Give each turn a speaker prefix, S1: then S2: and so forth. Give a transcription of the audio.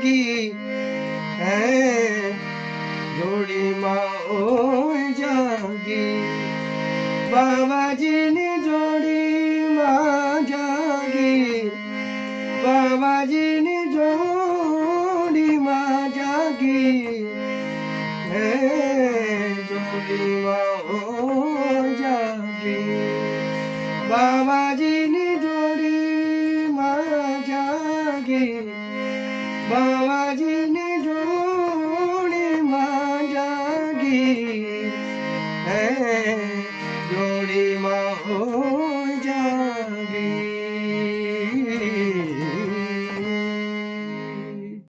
S1: जागी है जोड़ी माँ ओ जागी बाबाजी ने जोड़ी माँ जागी बाबाजी ने जोड़ी माँ जागी है जोड़ी माँ ओ जागी बाबाजी ने जोड़ी माँ जागी बाबाजी ने